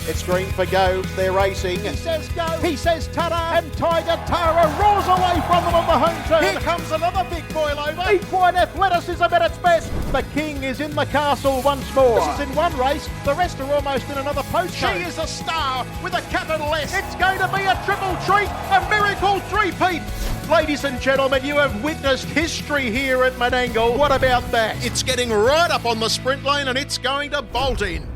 It's green for go. They're racing. He says go. He says ta-da. And Tiger Tara roars away from them on the home turn. Here comes another big boil over. Equine athleticism at its best. The king is in the castle once more. This is in one race. The rest are almost in another postcode. She is a star with a capital S. It's going to be a triple treat, a miracle three-peat. Ladies and gentlemen, you have witnessed history here at Menangle. What about that? It's getting right up on the sprint lane and it's going to bolt in.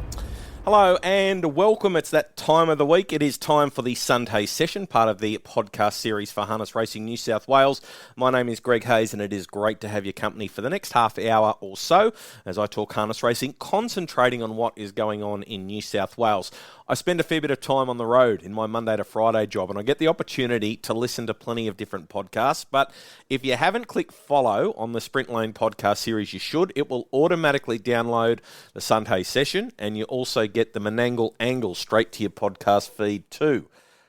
Hello and welcome. It's that time of the week. It is time for the Sunday session, part of the podcast series for Harness Racing New South Wales. My name is Greg Hayes and it is great to have your company for the next half hour or so as I talk harness racing, concentrating on what is going on in New South Wales. I spend a fair bit of time on the road in my Monday to Friday job and I get the opportunity to listen to plenty of different podcasts. But if you haven't clicked follow on the Sprint Lane podcast series, you should. It will automatically download the Sunday session and you also get the Menangle angle straight to your podcast feed too.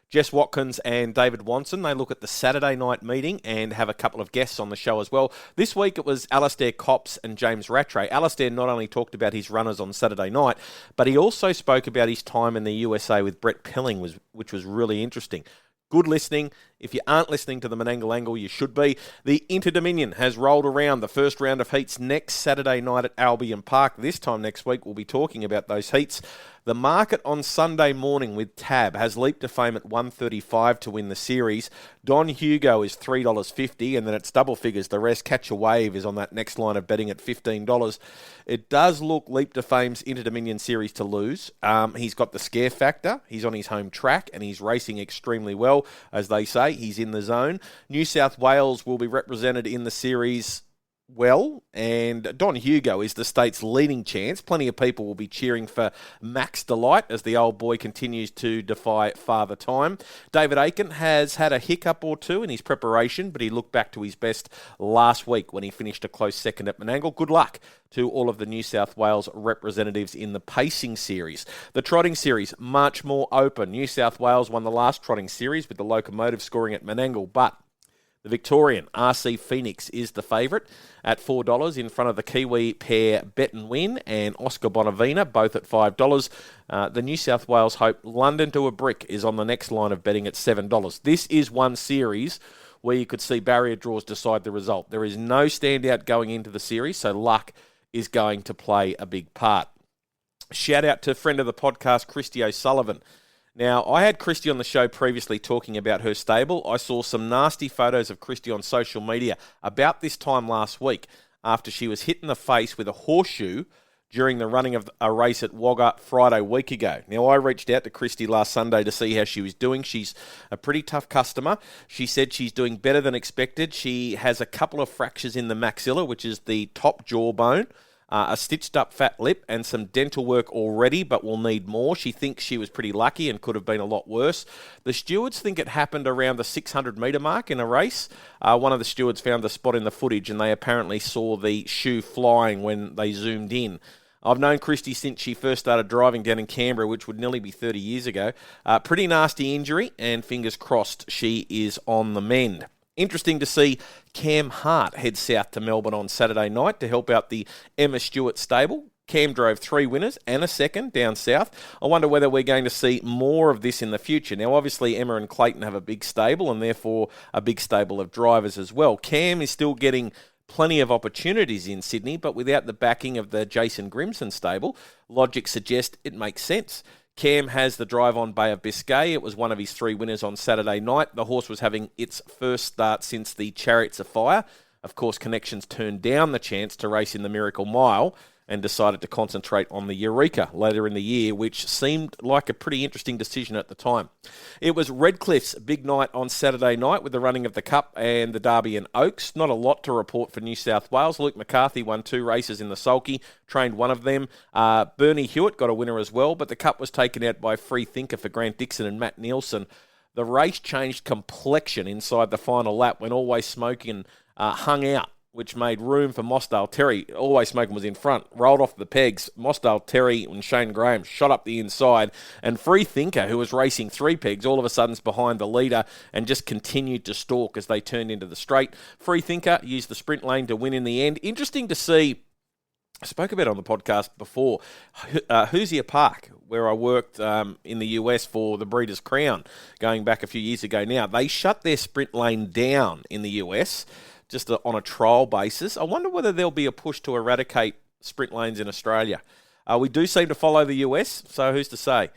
Jess Watkins and David Watson, they look at the Saturday night meeting and have a couple of guests on the show as well. This week it was Alastair Copps and James Rattray. Alastair not only talked about his runners on Saturday night, but he also spoke about his time in the USA with Brett Pelling, which was really interesting. Good listening. If you aren't listening to the Menangle Angle, you should be. The Inter-Dominion has rolled around the first round of heats next Saturday night at Albion Park. This time next week, we'll be talking about those heats. The market on Sunday morning with Tab has leaped to fame at $1.35 to win the series. Don Hugo is $3.50, and then it's double figures. The rest, Catch a Wave, is on that next line of betting at $15. It does look Leap to Fame's Inter-Dominion series to lose. He's got the scare factor. He's on his home track, and he's racing extremely well, as they say. He's in the zone. New South Wales will be represented in the series well, and Don Hugo is the state's leading chance. Plenty of people will be cheering for Max Delight as the old boy continues to defy father time. David Aiken has had a hiccup or two in his preparation, but he looked back to his best last week when he finished a close second at Menangle. Good luck to all of the New South Wales representatives in the pacing series. The trotting series, much more open. New South Wales won the last trotting series with the locomotive scoring at Menangle, but the Victorian RC Phoenix is the favourite at $4 in front of the Kiwi pair Bet and Win and Oscar Bonavina, both at $5. The New South Wales Hope London to a Brick is on the next line of betting at $7. This is one series where you could see barrier draws decide the result. There is no standout going into the series, so luck is going to play a big part. Shout out to friend of the podcast, Christy O'Sullivan. Now, I had Christy on the show previously talking about her stable. I saw some nasty photos of Christy on social media about this time last week after she was hit in the face with a horseshoe during the running of a race at Wagga Friday week ago. Now, I reached out to Christy last Sunday to see how she was doing. She's a pretty tough customer. She said she's doing better than expected. She has a couple of fractures in the maxilla, which is the top jawbone. A stitched up fat lip and some dental work already, but will need more. She thinks she was pretty lucky and could have been a lot worse. The stewards think it happened around the 600 metre mark in a race. One of the stewards found the spot in the footage and they apparently saw the shoe flying when they zoomed in. I've known Christy since she first started driving down in Canberra, which would nearly be 30 years ago. Pretty nasty injury, and fingers crossed she is on the mend. Interesting to see Cam Hart head south to Melbourne on Saturday night to help out the Emma Stewart stable. Cam drove 3 winners and a second down south. I wonder whether we're going to see more of this in the future. Now, obviously, Emma and Clayton have a big stable and therefore a big stable of drivers as well. Cam is still getting plenty of opportunities in Sydney, but without the backing of the Jason Grimson stable, logic suggests it makes sense. Cam has the drive on Bay of Biscay. It was one of his 3 winners on Saturday night. The horse was having its first start since the Chariots of Fire. Of course, Connections turned down the chance to race in the Miracle Mile and decided to concentrate on the Eureka later in the year, which seemed like a pretty interesting decision at the time. It was Redcliffe's big night on Saturday night with the running of the Cup and the Derby and Oaks. Not a lot to report for New South Wales. Luke McCarthy won 2 races in the sulky, trained one of them. Bernie Hewitt got a winner as well, but the Cup was taken out by Free Thinker for Grant Dixon and Matt Nielsen. The race changed complexion inside the final lap when Always Smoking hung out, which made room for Mossdale Terry. Always Smoking was in front, rolled off the pegs. Mossdale Terry and Shane Graham shot up the inside, and Free Thinker, who was racing 3 pegs, all of a sudden's behind the leader and just continued to stalk as they turned into the straight. Free Thinker used the sprint lane to win in the end. Interesting to see I spoke about it on the podcast before, Hoosier Park, where I worked in the US for the Breeders' Crown going back a few years ago now. They shut their sprint lane down in the US just on a trial basis. I wonder whether there'll be a push to eradicate sprint lanes in Australia. We do seem to follow the US, so who's to say?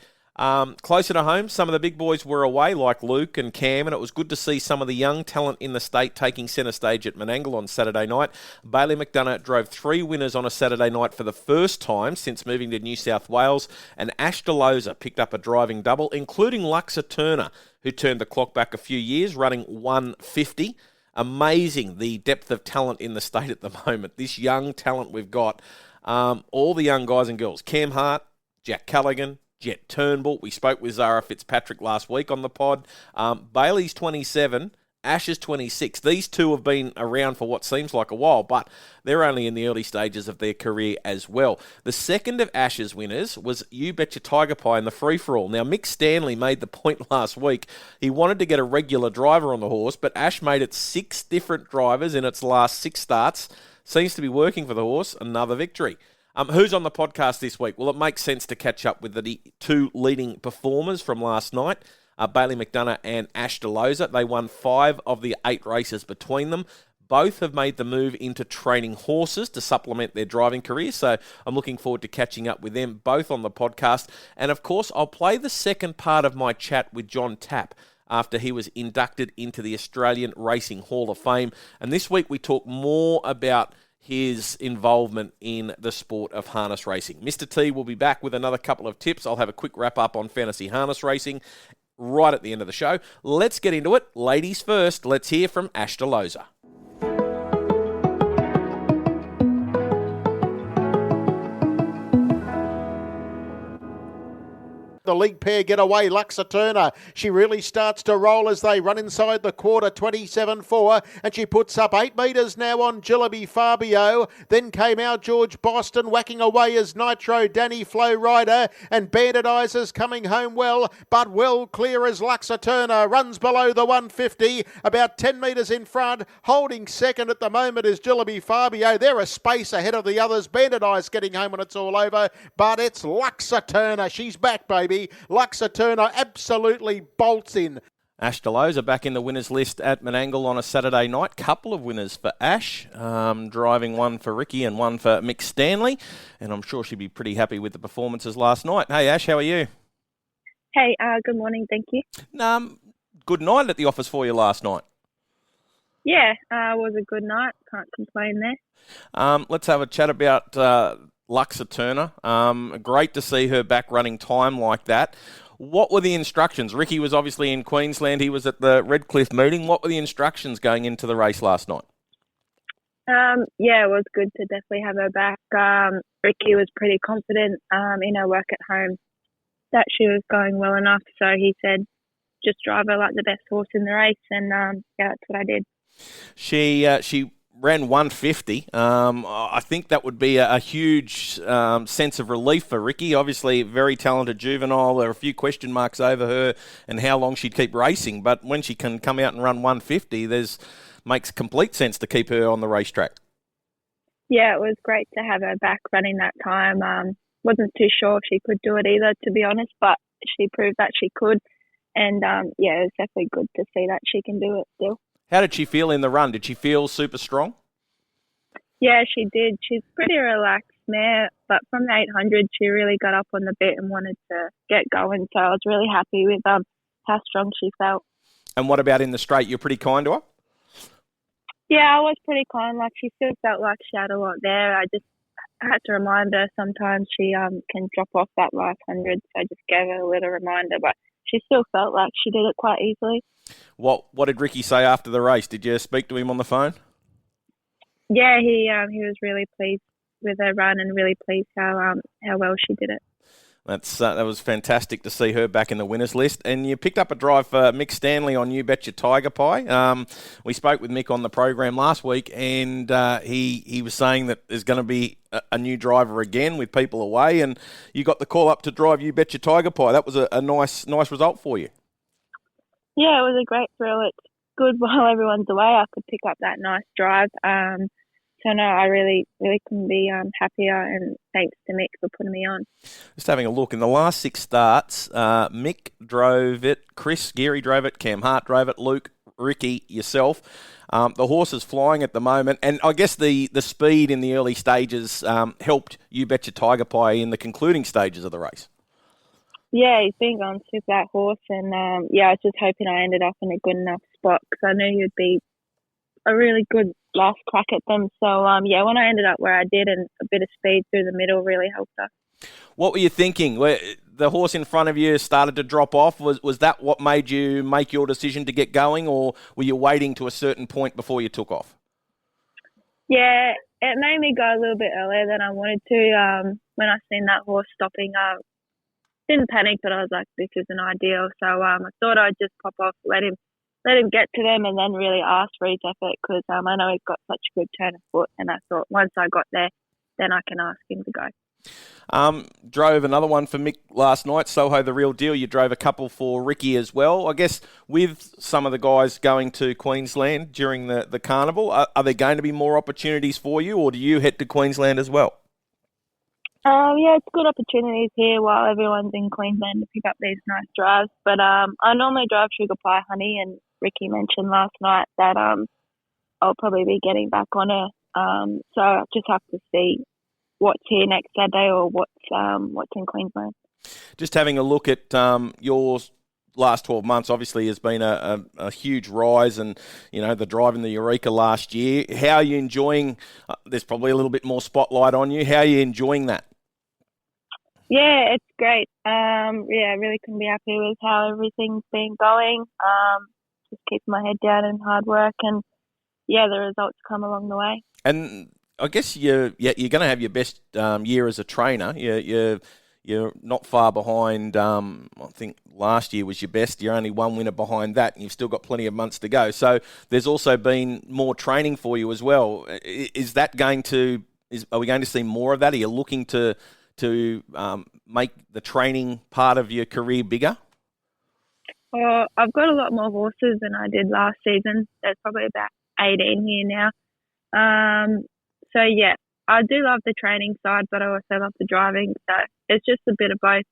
Closer to home, some of the big boys were away, like Luke and Cam, and it was good to see some of the young talent in the state taking centre stage at Menangle on Saturday night. Bailey McDonough drove 3 winners on a Saturday night for the first time since moving to New South Wales, and Ash Delosa picked up a driving double, including Lux Aeterna, who turned the clock back a few years, running 150. Amazing the depth of talent in the state at the moment. This young talent we've got, all the young guys and girls, Cam Hart, Jack Callaghan, Jet Turnbull. We spoke with Zara Fitzpatrick last week on the pod. Bailey's 27, Ash is 26. These two have been around for what seems like a while, but they're only in the early stages of their career as well. The second of Ash's winners was You Betcha Tiger Pie in the free-for-all. Now, Mick Stanley made the point last week. He wanted to get a regular driver on the horse, but Ash made it 6 different drivers in its last 6 starts. Seems to be working for the horse. Another victory. Who's on the podcast this week? Well, it makes sense to catch up with the 2 leading performers from last night, Bailey McDonough and Ash Delosa. They won 5 of the 8 races between them. Both have made the move into training horses to supplement their driving careers, so I'm looking forward to catching up with them both on the podcast. And, of course, I'll play the second part of my chat with John Tapp after he was inducted into the Australian Racing Hall of Fame. And this week we talk more about his involvement in the sport of harness racing. Mr. T will be back with another couple of tips. I'll have a quick wrap-up on fantasy harness racing right at the end of the show. Let's get into it. Ladies first, let's hear from Ash Delosa. The league pair get away. Lux Aeterna, she really starts to roll as they run inside the quarter, 27-4, and she puts up 8 metres now on Jillaby Fabio. Then came out George Boston, whacking away as Nitro Danny Flow Rider, and Bandit Eyes is coming home well, but well clear as Lux Aeterna runs below the 150, about 10 metres in front. Holding second at the moment is Jillaby Fabio. They're a space ahead of the others. Bandit Eyes getting home when it's all over, but it's Lux Aeterna. She's back, baby. Lux Aeterna absolutely bolts in. Ash Delosa back in the winners list at Menangle on a Saturday night. Couple of winners for Ash, driving one for Rickie and one for Mick Stanley. And I'm sure she'd be pretty happy with the performances last night. Hey, Ash, how are you? Hey, good morning, thank you. Good night at the office for you last night. Yeah, it was a good night. Can't complain there. Let's have a chat about Lux Aeterna. Great to see her back running time like that. What were the instructions? Rickie was obviously in Queensland. He was at the Redcliffe meeting. What were the instructions going into the race last night? Yeah, it was good to definitely have her back. Rickie was pretty confident in her work at home that she was going well enough. So he said, just drive her like the best horse in the race. And yeah, that's what I did. She ran 150. I think that would be a huge sense of relief for Rickie. Obviously, very talented juvenile. There are a few question marks over her and how long she'd keep racing. But when she can come out and run 150, makes complete sense to keep her on the racetrack. Yeah, it was great to have her back running that time. Wasn't too sure if she could do it either, to be honest, but she proved that she could. And yeah, it was definitely good to see that she can do it still. How did she feel in the run? Did she feel super strong? Yeah, she did. She's pretty relaxed mare, but from the 800, she really got up on the bit and wanted to get going. So I was really happy with how strong she felt. And what about in the straight? You're pretty kind to her? Yeah, I was pretty kind. Like, she still felt like she had a lot there. I just had to remind her sometimes she can drop off that last 100. So I just gave her a little reminder, but she still felt like she did it quite easily. What did Rickie say after the race? Did you speak to him on the phone? Yeah, he was really pleased with her run and really pleased how well she did it. That was fantastic to see her back in the winners list. And you picked up a drive for Mick Stanley on You Betcha Tiger Pie. We spoke with Mick on the program last week, and he was saying that there's going to be a new driver again with people away, and you got the call up to drive You Betcha Tiger Pie. That was a nice result for you. Yeah, it was a great thrill. It's good while everyone's away. I could pick up that nice drive. So no, I really couldn't be happier, and thanks to Mick for putting me on. Just having a look, in the last 6 starts, Mick drove it, Chris Geary drove it, Cam Hart drove it, Luke, Rickie, yourself. The horse is flying at the moment, and I guess the speed in the early stages helped You Betcha Tiger Pie in the concluding stages of the race. Yeah, he's been going super, that horse, and I was just hoping I ended up in a good enough spot because I knew he'd be a really good last crack at them. So, when I ended up where I did, and a bit of speed through the middle really helped us. What were you thinking? The horse in front of you started to drop off. Was that what made you make your decision to get going, or were you waiting to a certain point before you took off? Yeah, it made me go a little bit earlier than I wanted to. When I seen that horse stopping, didn't panic, but I was like, this isn't ideal. So I thought I'd just pop off, let him get to them, and then really ask for his effort because I know he's got such a good turn of foot, and I thought once I got there, then I can ask him to go. Drove another one for Mick last night, Soho the Real Deal. You drove a couple for Rickie as well. I guess with some of the guys going to Queensland during the carnival, are there going to be more opportunities for you, or do you head to Queensland as well? It's good opportunities here while everyone's in Queensland to pick up these nice drives. But I normally drive Sugar Pie Honey, and Rickie mentioned last night that I'll probably be getting back on her. So I just have to see what's here next Saturday or what's in Queensland. Just having a look at your last 12 months, obviously has been a huge rise, and the drive in the Eureka last year. How are you enjoying? There's probably a little bit more spotlight on you. How are you enjoying that? Yeah, it's great. I really couldn't be happy with how everything's been going. Just keeping my head down and hard work, and the results come along the way. And I guess you're going to have your best year as a trainer. You're not far behind. I think last year was your best. You're only one winner behind that, and you've still got plenty of months to go. So there's also been more training for you as well. Are we going to see more of that? Are you looking to make the training part of your career bigger? Well, I've got a lot more horses than I did last season. There's probably about 18 here now. I do love the training side, but I also love the driving. So it's just a bit of both,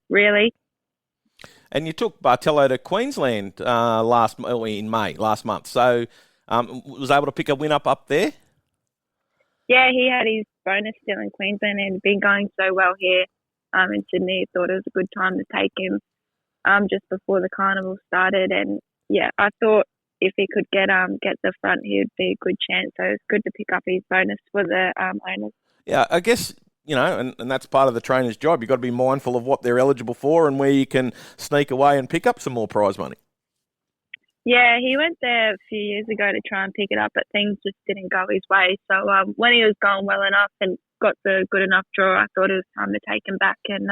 really. And you took Bartello to Queensland in May last month. So was able to pick a win up there? Yeah, he had his bonus still in Queensland and had been going so well here in Sydney. Thought it was a good time to take him just before the carnival started. And I thought if he could get the front, he would be a good chance. So it's good to pick up his bonus for the owners. Yeah, I guess, and that's part of the trainer's job. You've got to be mindful of what they're eligible for and where you can sneak away and pick up some more prize money. Yeah, he went there a few years ago to try and pick it up, but things just didn't go his way. So when he was going well enough and got the good enough draw, I thought it was time to take him back and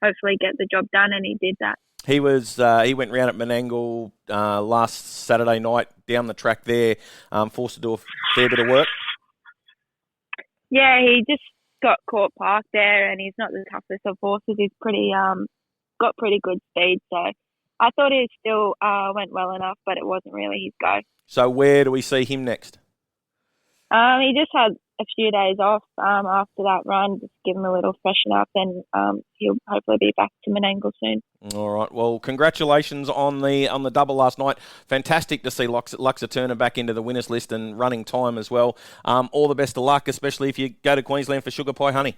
hopefully get the job done, and he did that. He went round at Menangle last Saturday night down the track there, forced to do a fair bit of work. Yeah, he just got caught parked there, and he's not the toughest of horses. He's got pretty good speed, so I thought he still went well enough, but it wasn't really his go. So where do we see him next? He just had a few days off after that run, just give him a little freshen up, and he'll hopefully be back to Menangle soon. All right. Well, congratulations on the double last night. Fantastic to see Lux Aeterna back into the winners list and running time as well. All the best of luck, especially if you go to Queensland for Sugar Pie Honey.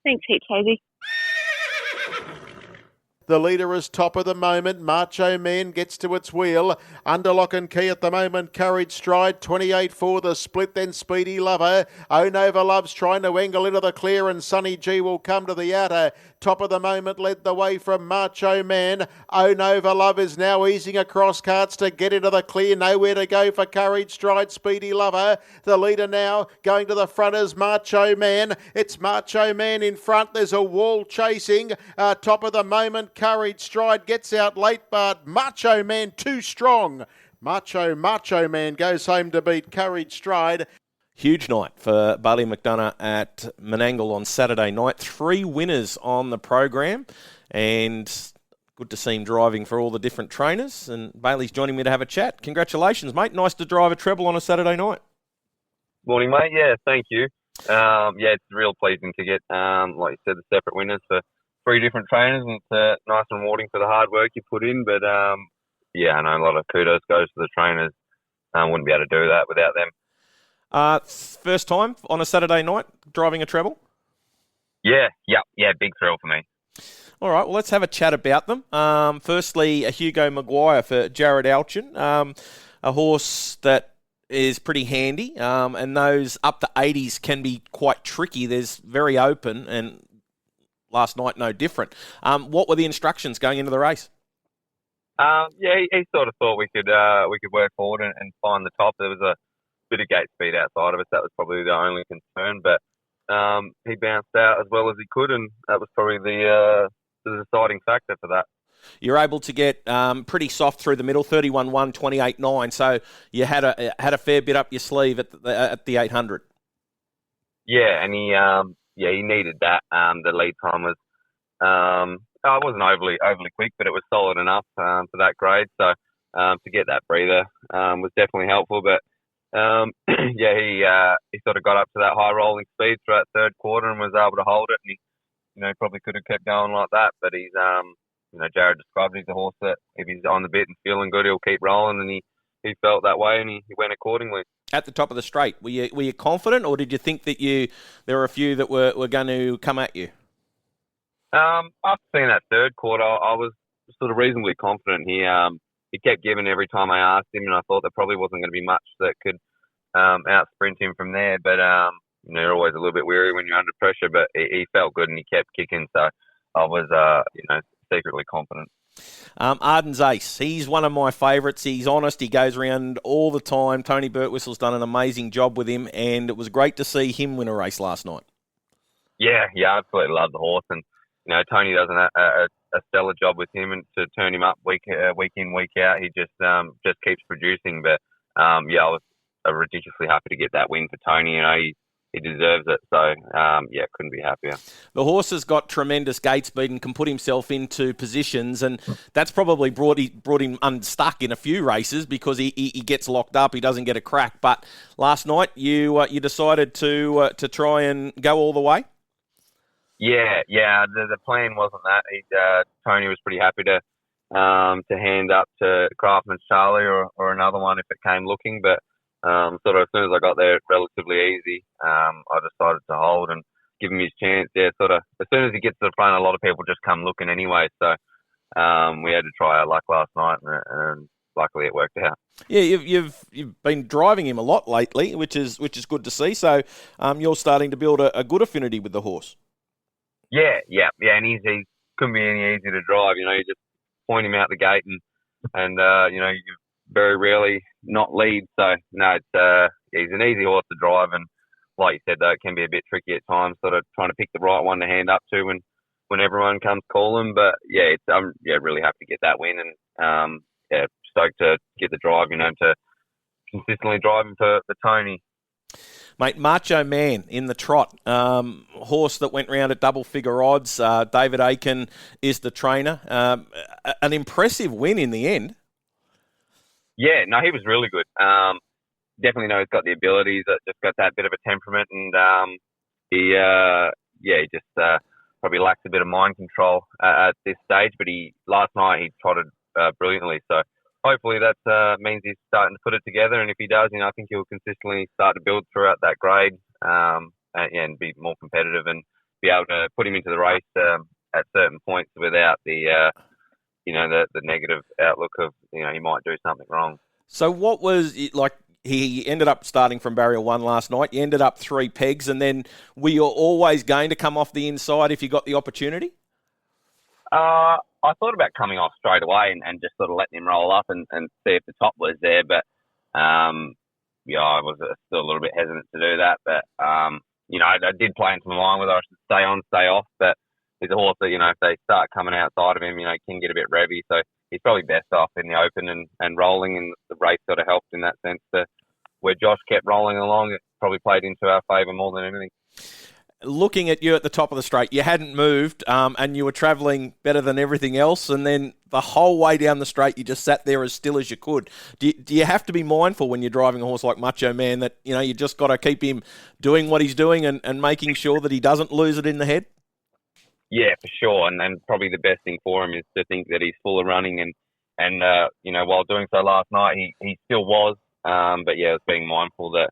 Thanks heaps, Hazy. The leader is top of the moment. Macho Man gets to its wheel. Under lock and key at the moment. Courage Stride, 28 for the split. Then Speedy Lover. Onova Love's trying to angle into the clear, and Sunny G will come to the outer. Top of the moment led the way from Macho Man. Onova Love is now easing across carts to get into the clear. Nowhere to go for Courage Stride. Speedy Lover. The leader now going to the front is Macho Man. It's Macho Man in front. There's a wall chasing. Top of the moment. Courage Stride gets out late, but Macho Man too strong. Macho Man goes home to beat Courage Stride. Huge night for Bailey McDonough at Menangle on Saturday night. 3 winners on the program, and good to see him driving for all the different trainers. And Bailey's joining me to have a chat. Congratulations, mate. Nice to drive a treble on a Saturday night. Morning, mate. Yeah, thank you. It's real pleasing to get, like you said, the separate winners for 3 different trainers, and it's nice and rewarding for the hard work you put in. But I know a lot of kudos goes to the trainers. Wouldn't be able to do that without them. First time on a Saturday night driving a treble? Yeah, big thrill for me. All right, well, let's have a chat about them. Firstly, a Hugo Maguire for Jared Alchin, a horse that is pretty handy, and those up to 80s can be quite tricky. There's very open, and last night no different. What were the instructions going into the race? He sort of thought we could work forward and find the top. There was a bit of gate speed outside of us. That was probably the only concern, but he bounced out as well as he could, and that was probably the deciding factor for that. You're able to get pretty soft through the middle, 31-1, 28-9. So you had a fair bit up your sleeve at the 800. Yeah, and he needed that. The lead time was it wasn't overly quick, but it was solid enough for that grade. So to get that breather was definitely helpful. But he sort of got up to that high rolling speed throughout third quarter and was able to hold it. And he probably could have kept going like that. But he's Jared described he's a horse that if he's on the bit and feeling good, he'll keep rolling. And he felt that way, and he went accordingly. At the top of the straight, were you confident, or did you think that there were a few that were going to come at you? After seeing that third quarter, I was sort of reasonably confident. He kept giving every time I asked him, and I thought there probably wasn't going to be much that could out sprint him from there. But you're always a little bit weary when you're under pressure. But he felt good, and he kept kicking. So I was secretly confident. Arden's Ace, he's one of my favourites. He's honest, he goes around all the time. Tony Birtwhistle's done an amazing job with him, and it was great to see him win a race last night. Yeah, I absolutely love the horse, and Tony does a stellar job with him, and to turn him up week in, week out, he just keeps producing. But I was ridiculously happy to get that win for Tony. He deserves it. So, couldn't be happier. The horse has got tremendous gate speed and can put himself into positions, and that's probably brought him unstuck in a few races because he gets locked up. He doesn't get a crack. But last night, you decided to try and go all the way? Yeah. The plan wasn't that. Tony was pretty happy to hand up to Craftman's Charlie or another one if it came looking, but sort of as soon as I got there, relatively easy, I decided to hold and give him his chance. Yeah, sort of as soon as he gets to the front, a lot of people just come looking anyway. So we had to try our luck last night, and luckily it worked out. Yeah, you've been driving him a lot lately, which is good to see. So you're starting to build a good affinity with the horse. Yeah, and he couldn't be any easier to drive. You just point him out the gate, and you very rarely not lead. So no, it's he's an easy horse to drive, and like you said, though, it can be a bit tricky at times, sort of trying to pick the right one to hand up to when everyone comes calling. But I'm really happy to get that win, and stoked to get the drive, to consistently drive him for Tony. Mate, Macho Man in the trot, horse that went round at double-figure odds. David Aiken is the trainer. An impressive win in the end. Yeah, no, he was really good. Definitely know he's got the abilities. Just got that bit of a temperament, and he just probably lacks a bit of mind control at this stage. But last night he trotted brilliantly. So hopefully that means he's starting to put it together. And if he does, I think he'll consistently start to build throughout that grade, and be more competitive and be able to put him into the race at certain points without the negative outlook of, he might do something wrong. So what was it like? He ended up starting from barrier 1 last night. You ended up 3 pegs, and then were you always going to come off the inside if you got the opportunity? I thought about coming off straight away and just sort of letting him roll up and see if the top was there. But, I was still a little bit hesitant to do that. But, I did play into my mind whether I should stay on, stay off. But he's a horse that, if they start coming outside of him, he can get a bit revvy. So he's probably best off in the open and rolling, and the race sort of helped in that sense. Where Josh kept rolling along, it probably played into our favour more than anything. looking at you at the top of the straight, you hadn't moved and you were travelling better than everything else, and then the whole way down the straight you just sat there as still as you could. Do you have to be mindful when you're driving a horse like Macho Man that, you know, you just got to keep him doing what he's doing and making sure that he doesn't lose it in the head? Yeah, for sure. And probably the best thing for him is to think that he's full of running and you know, while doing so last night, he still was. But yeah, I was being mindful that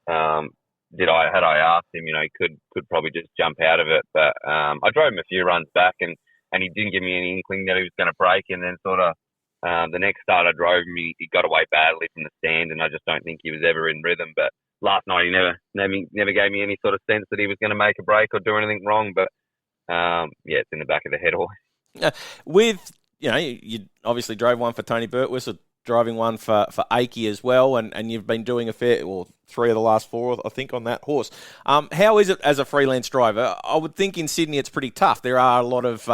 had I asked him, you know, he could probably just jump out of it. But I drove him a few runs back and he didn't give me any inkling that he was going to break. And then sort of the next start I drove him, he got away badly from the stand, and I just don't think he was ever in rhythm. But last night he never gave me any sort of sense that he was going to make a break or do anything wrong. But yeah, it's in the back of the head always. With, you know, you obviously drove one for Tony Birtwistle, driving one for Akey as well, and you've been doing three of the last four, I think, on that horse. How is it as a freelance driver? I would think in Sydney it's pretty tough. There are a lot of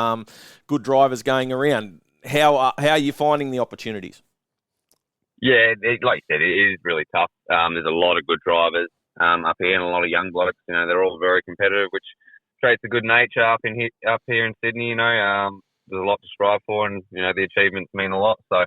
good drivers going around. How are you finding the opportunities? Yeah, like you said, it is really tough. There's a lot of good drivers up here and a lot of young blokes. You know, they're all very competitive, which creates a good nature up here in Sydney. You know, there's a lot to strive for, and you know the achievements mean a lot. So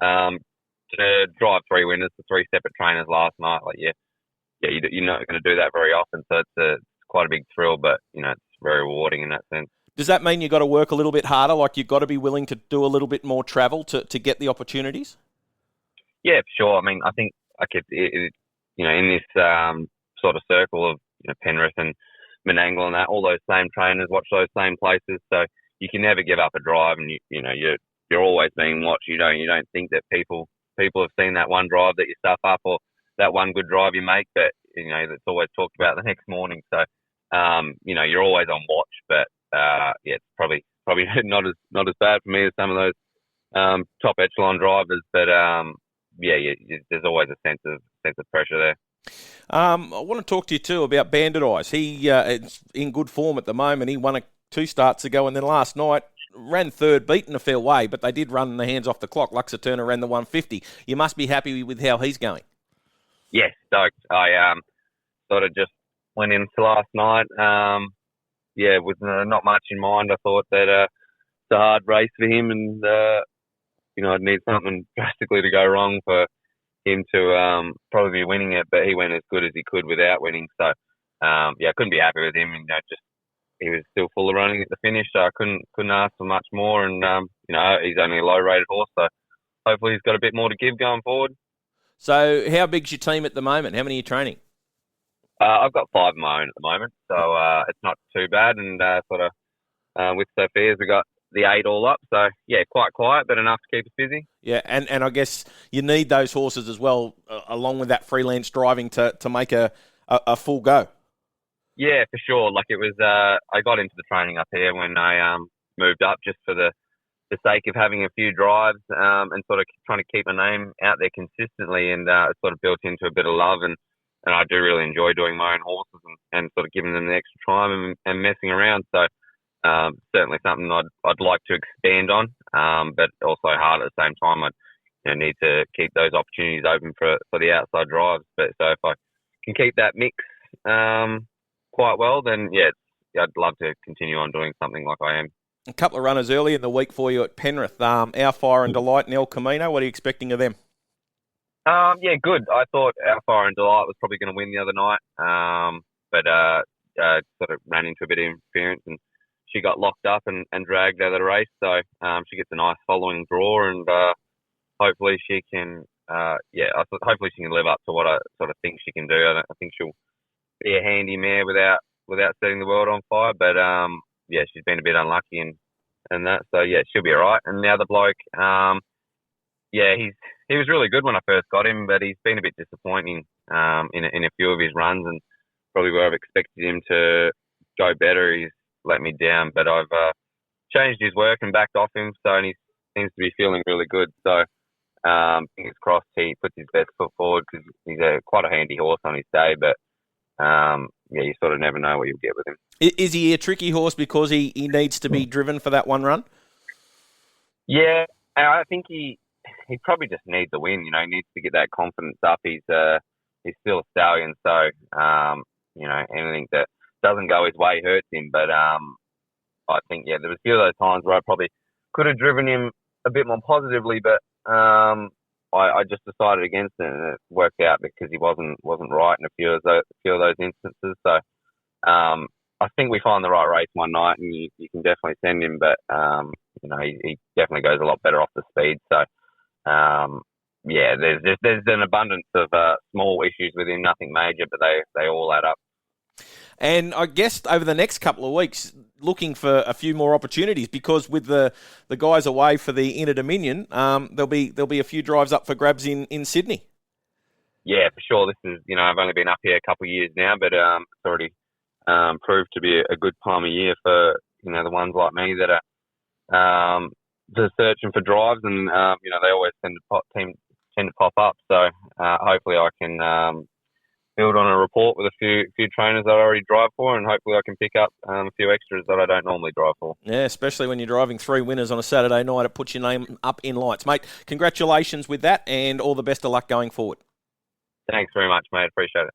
to drive three winners for three separate trainers last night, like you're not going to do that very often. So it's quite a big thrill, but you know it's very rewarding in that sense. Does that mean you've got to work a little bit harder? Like you've got to be willing to do a little bit more travel to get the opportunities? Yeah, for sure. I mean, I think you know, in this sort of circle of, you know, Penrith and Menangle and that, all those same trainers watch those same places, so you can never give up a drive, and you know you're always being watched. You don't think that people have seen that one drive that you stuff up or that one good drive you make, but you know that's always talked about the next morning. So you know you're always on watch, but yeah, it's probably not as bad for me as some of those top echelon drivers, but yeah, there's always a sense of pressure there. I want to talk to you too about Bandit Eyes. He is in good form at the moment. He won 2 starts ago, and then last night ran third, beaten a fair way, but they did run the hands off the clock. Lux Aeterna ran the 150. You must be happy with how he's going. Yes, stoked. I sort of just went into last night. Yeah, with not much in mind. I thought that it's a hard race for him, and you know I'd need something drastically to go wrong for him to probably be winning it, but he went as good as he could without winning. So yeah, I couldn't be happy with him. You know, just he was still full of running at the finish, so I couldn't ask for much more. And you know, he's only a low-rated horse, so hopefully he's got a bit more to give going forward. So, how big's your team at the moment? How many are you training? I've got 5 of my own at the moment, so it's not too bad. And sort of with Sophia's, we got the 8 all up. So, yeah, quite quiet, but enough to keep us busy. Yeah, and I guess you need those horses as well, along with that freelance driving to make a full go. Yeah, for sure. Like it was, I got into the training up here when I moved up just for the sake of having a few drives and sort of trying to keep my name out there consistently, and it's sort of built into a bit of love. And I do really enjoy doing my own horses and sort of giving them the extra time and messing around. So certainly something I'd like to expand on, but also hard at the same time. I need to keep those opportunities open for the outside drives. But so if I can keep that mix quite well, then yeah, I'd love to continue on doing something like I am. A couple of runners early in the week for you at Penrith. Our Fire and Delight and El Camino. What are you expecting of them? Yeah, good. I thought Our Fire and Delight was probably going to win the other night, but sort of ran into a bit of interference and she got locked up and dragged out of the race. So she gets a nice following draw, and hopefully she can. Hopefully she can live up to what I sort of think she can do. I think she'll be a handy mare without setting the world on fire, but yeah, she's been a bit unlucky and that. So yeah, she'll be all right. And the other bloke, yeah, he was really good when I first got him, but he's been a bit disappointing in a few of his runs, and probably where I've expected him to go better, he's let me down. But I've changed his work and backed off him, and he seems to be feeling really good. So fingers crossed he puts his best foot forward, because he's quite a handy horse on his day, but yeah, you sort of never know what you'll get with him. Is he a tricky horse because he needs to be driven for that one run? Yeah, I think he probably just needs a win. You know, he needs to get that confidence up. He's still a stallion, so you know, anything that doesn't go his way hurts him. But I think, there was a few of those times where I probably could have driven him a bit more positively, but I just decided against it, and it worked out because he wasn't right in a few of those instances. So I think we find the right race one night, and you can definitely send him, but he definitely goes a lot better off the speed. So there's an abundance of small issues with him, nothing major, but they all add up. And I guess over the next couple of weeks, looking for a few more opportunities, because with the guys away for the Inter Dominion, there'll be a few drives up for grabs in Sydney. Yeah, for sure. This is, I've only been up here a couple of years now, but it's already proved to be a good time of year for the ones like me that are just searching for drives, and they always tend to pop up. So hopefully I can build on a rapport with a few trainers that I already drive for, and hopefully I can pick up a few extras that I don't normally drive for. Yeah, especially when you're driving 3 winners on a Saturday night, it puts your name up in lights. Mate, congratulations with that, and all the best of luck going forward. Thanks very much, mate. Appreciate it.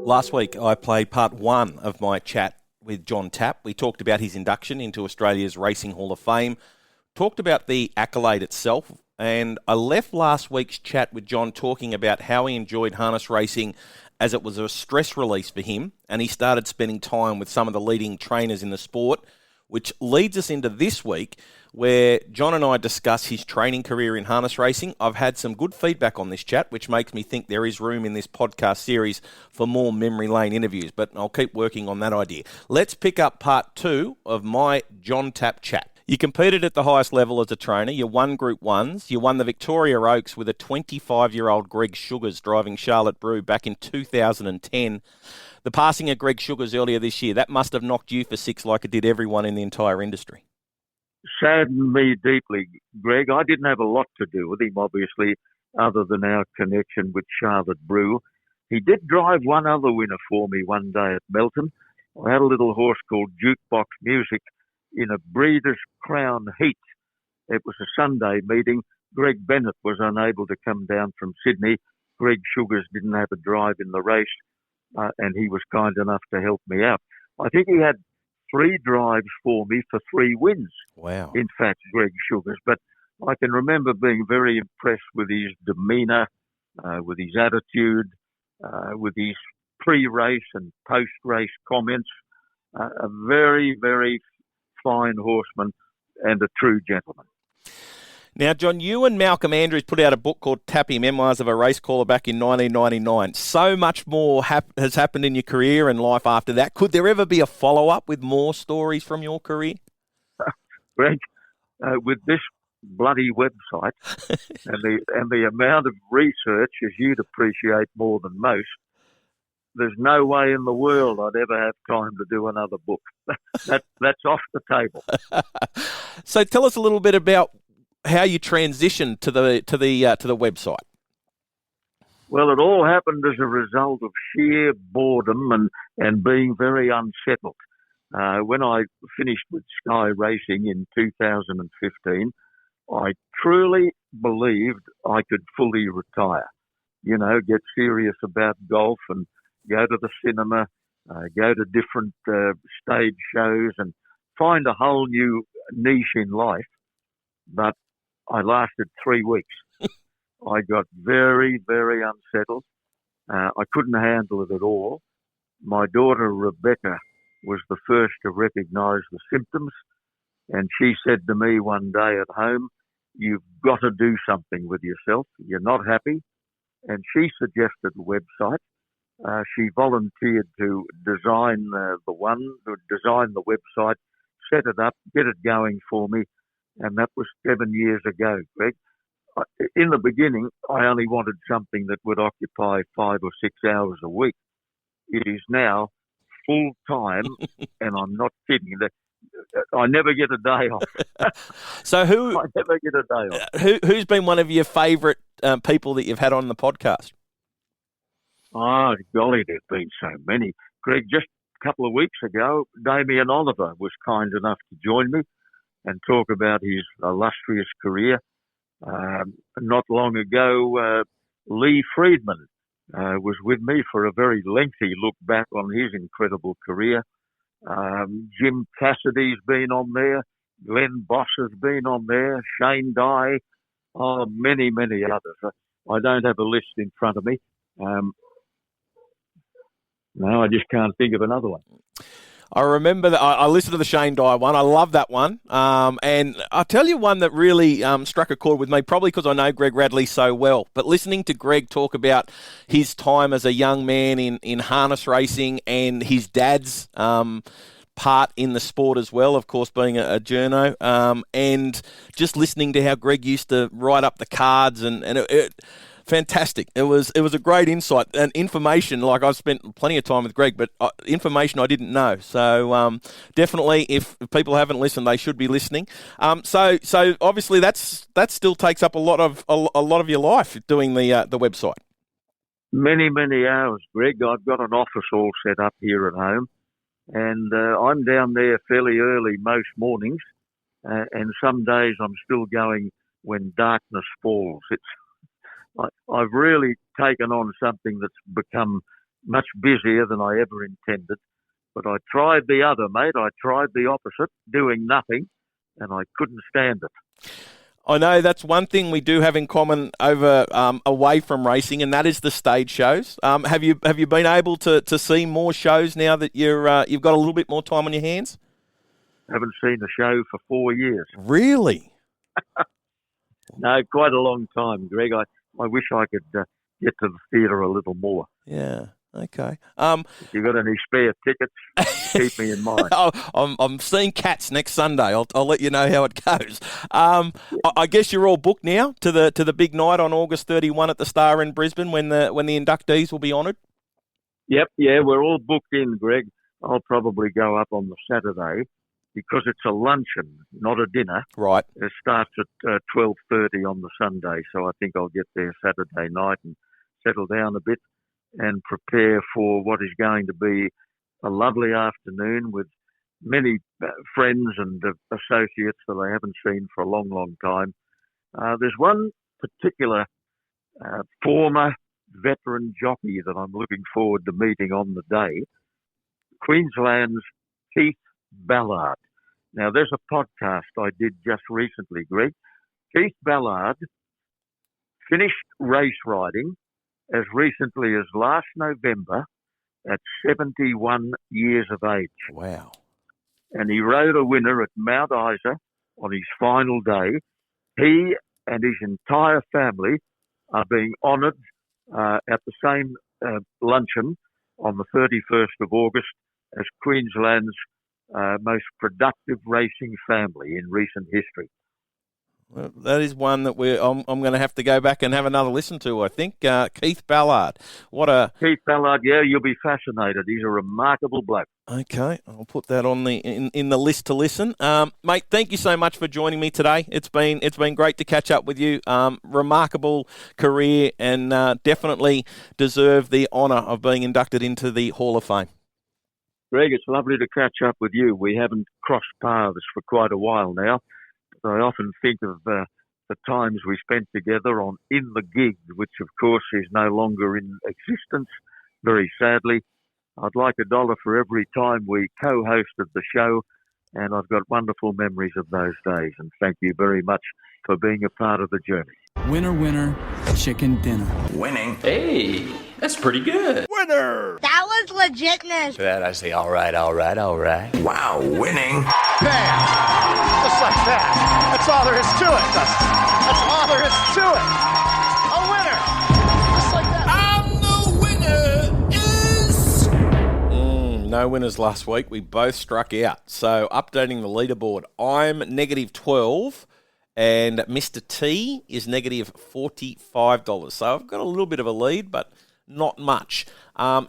Last week, I played part 1 of my chat with John Tapp. We talked about his induction into Australia's Racing Hall of Fame, talked about the accolade itself, and I left last week's chat with John talking about how he enjoyed harness racing as it was a stress release for him, and he started spending time with some of the leading trainers in the sport, which leads us into this week where John and I discuss his training career in harness racing. I've had some good feedback on this chat, which makes me think there is room in this podcast series for more memory lane interviews, but I'll keep working on that idea. Let's pick up part 2 of my John Tapp chat. You competed at the highest level as a trainer. You won Group 1s. You won the Victoria Oaks with a 25-year-old Greg Sugars driving Charlotte Brew back in 2010. The passing of Greg Sugars earlier this year, that must have knocked you for 6 like it did everyone in the entire industry. Saddened me deeply, Greg. I didn't have a lot to do with him, obviously, other than our connection with Charlotte Brew. He did drive one other winner for me one day at Melton. I had a little horse called Jukebox Music in a Breeders' Crown heat. It was a Sunday meeting. Greg Bennett was unable to come down from Sydney. Greg Sugars didn't have a drive in the race, and he was kind enough to help me out. I think he had 3 drives for me for 3 wins. Wow. In fact, Greg Sugars. But I can remember being very impressed with his demeanour, with his attitude, with his pre-race and post-race comments. A very, very fine horseman and a true gentleman. Now, John, you and Malcolm Andrews put out a book called Tappy, Memoirs of a Racecaller back in 1999. So much more has happened in your career and life after that. Could there ever be a follow-up with more stories from your career? Greg, with this bloody website and the amount of research, as you'd appreciate more than most, there's no way in the world I'd ever have time to do another book. That's off the table. So tell us a little bit about how you transitioned to the website. Well, it all happened as a result of sheer boredom and being very unsettled. When I finished with Sky Racing in 2015, I truly believed I could fully retire. Get serious about golf and go to the cinema, go to different stage shows and find a whole new niche in life. But I lasted 3 weeks. I got very, very unsettled. I couldn't handle it at all. My daughter, Rebecca, was the first to recognise the symptoms. And she said to me one day at home, "You've got to do something with yourself. You're not happy." And she suggested a website. She volunteered to design the website, set it up, get it going for me. And that was 7 years ago, Greg. In the beginning, I only wanted something that would occupy 5 or 6 hours a week. It is now full time, and I'm not kidding. I never get a day off. I never get a day off. Who's been one of your favourite people that you've had on the podcast? Oh, golly, there's been so many. Greg, just a couple of weeks ago, Damien Oliver was kind enough to join me and talk about his illustrious career. Not long ago, Lee Friedman was with me for a very lengthy look back on his incredible career. Jim Cassidy's been on there. Glenn Boss has been on there. Shane Dye. Oh, many, many others. I don't have a list in front of me. No, I just can't think of another one. I remember that I listened to the Shane Dye one. I love that one. And I'll tell you one that really struck a chord with me, probably because I know Greg Radley so well. But listening to Greg talk about his time as a young man in harness racing and his dad's part in the sport as well, of course, being a journo, and just listening to how Greg used to write up the cards and it fantastic. It was a great insight and information. Like, I've spent plenty of time with Greg, but information I didn't know. So definitely, if people haven't listened, they should be listening. So obviously that still takes up a lot of your life doing the website. Many, many hours, Greg. I've got an office all set up here at home, and I'm down there fairly early most mornings, and some days I'm still going when darkness falls. I've really taken on something that's become much busier than I ever intended. But I tried the other, mate. I tried the opposite, doing nothing, and I couldn't stand it. I know that's one thing we do have in common over away from racing, and that is the stage shows. Have you been able to see more shows now that you've got a little bit more time on your hands? Haven't seen a show for 4 years. Really? No, quite a long time, Greg. I wish I could get to the theatre a little more. Yeah. Okay. If you've got any spare tickets, keep me in mind. I'm seeing Cats next Sunday. I'll let you know how it goes. I guess you're all booked now to the big night on August 31 at the Star in Brisbane when the inductees will be honoured. Yep. Yeah, we're all booked in, Greg. I'll probably go up on the Saturday because it's a luncheon, not a dinner. Right. It starts at 12:30 on the Sunday, so I think I'll get there Saturday night and settle down a bit and prepare for what is going to be a lovely afternoon with many friends and associates that I haven't seen for a long, long time. There's one particular former veteran jockey that I'm looking forward to meeting on the day, Queensland's Keith Ballard. Now, there's a podcast I did just recently, Greg. Keith Ballard finished race riding as recently as last November at 71 years of age. Wow. And he rode a winner at Mount Isa on his final day. He and his entire family are being honoured at the same luncheon on the 31st of August as Queensland's most productive racing family in recent history. Well, that is one that I'm going to have to go back and have another listen to, I think. Keith Ballard. Keith Ballard, yeah, you'll be fascinated. He's a remarkable bloke. Okay, I'll put that on in the list to listen. Mate, thank you so much for joining me today. It's been great to catch up with you. Remarkable career, and definitely deserve the honour of being inducted into the Hall of Fame. Greg, it's lovely to catch up with you. We haven't crossed paths for quite a while now. I often think of the times we spent together on In the Gig, which of course is no longer in existence, very sadly. I'd like $1 for every time we co-hosted the show, and I've got wonderful memories of those days. And thank you very much for being a part of the journey. Winner, winner, chicken dinner. Winning. Hey, that's pretty good. Winner! That was legitness. That I say, all right. Wow, winning. Bam! Just like that. That's all there is to it, Dustin. That's all there is to it. A winner! Just like that. I'm the winner is... No winners last week. We both struck out. So updating the leaderboard, I'm negative 12. And Mr. T is negative $45. So I've got a little bit of a lead, but not much.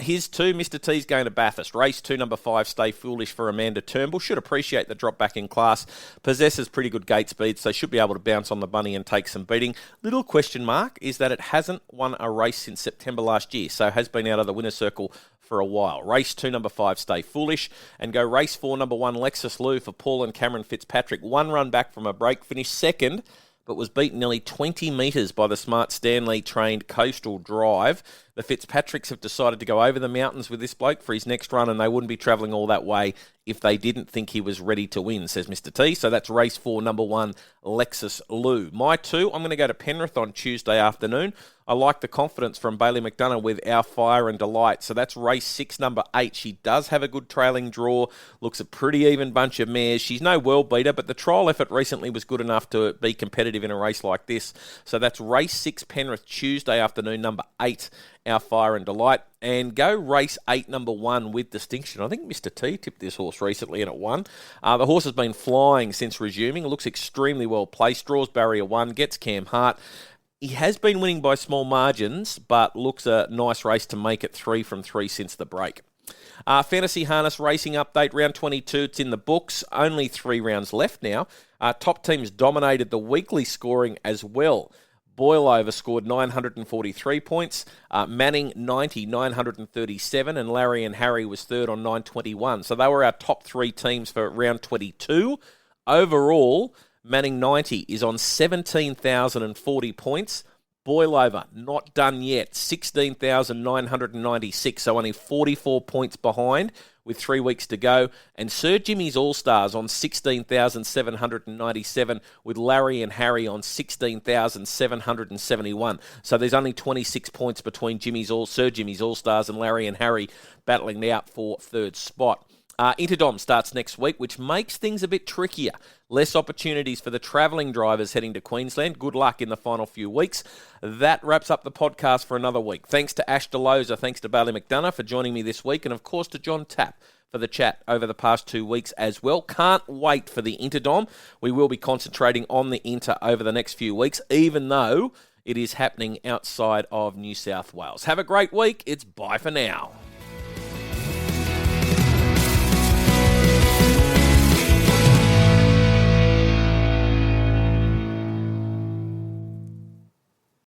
Here's 2. Mr. T's going to Bathurst. Race 2, number 5, Stay Foolish for Amanda Turnbull. Should appreciate the drop back in class. Possesses pretty good gate speed, so should be able to bounce on the bunny and take some beating. Little question mark is that it hasn't won a race since September last year, so has been out of the winner's circle for a while. Race 2, number 5, Stay Foolish. And go race 4, number 1, Lexus Lou for Paul and Cameron Fitzpatrick. 1 run back from a break. Finished second, but was beaten nearly 20 metres by the smart Stanley-trained Coastal Drive. The Fitzpatricks have decided to go over the mountains with this bloke for his next run, and they wouldn't be travelling all that way if they didn't think he was ready to win, says Mr. T. So that's race 4, number 1, Lexus Lou. My 2, I'm going to go to Penrith on Tuesday afternoon. I like the confidence from Bailey McDonough with Our Fire and Delight. So that's race 6, number 8. She does have a good trailing draw. Looks a pretty even bunch of mares. She's no world beater, but the trial effort recently was good enough to be competitive in a race like this. So that's race 6, Penrith, Tuesday afternoon, number 8, Our Fire and Delight. And go race 8, number 1, with distinction. I think Mr. T tipped this horse recently and it won. The horse has been flying since resuming. It looks extremely well placed. Draws barrier 1, gets Cam Hart. He has been winning by small margins, but looks a nice race to make it 3 from 3 since the break. Fantasy Harness Racing Update, round 22. It's in the books. Only 3 rounds left now. Top teams dominated the weekly scoring as well. Boilover scored 943 points, Manning 90, 937, and Larry and Harry was third on 921. So they were our top 3 teams for round 22. Overall, Manning 90 is on 17,040 points. Boilover, not done yet, 16,996, so only 44 points behind with 3 weeks to go. And Sir Jimmy's All-Stars on 16,797 with Larry and Harry on 16,771. So there's only 26 points between Sir Jimmy's All-Stars and Larry and Harry battling it out for third spot. Interdom starts next week, which makes things a bit trickier. Less opportunities for the travelling drivers heading to Queensland. Good luck in the final few weeks. That wraps up the podcast for another week. Thanks to Ash Delosa, thanks to Bailey McDonough for joining me this week, and of course to John Tapp for the chat over the past 2 weeks as well. Can't wait for the Interdom. We will be concentrating on the Inter over the next few weeks, even though it is happening outside of New South Wales. Have a great week. It's bye for now.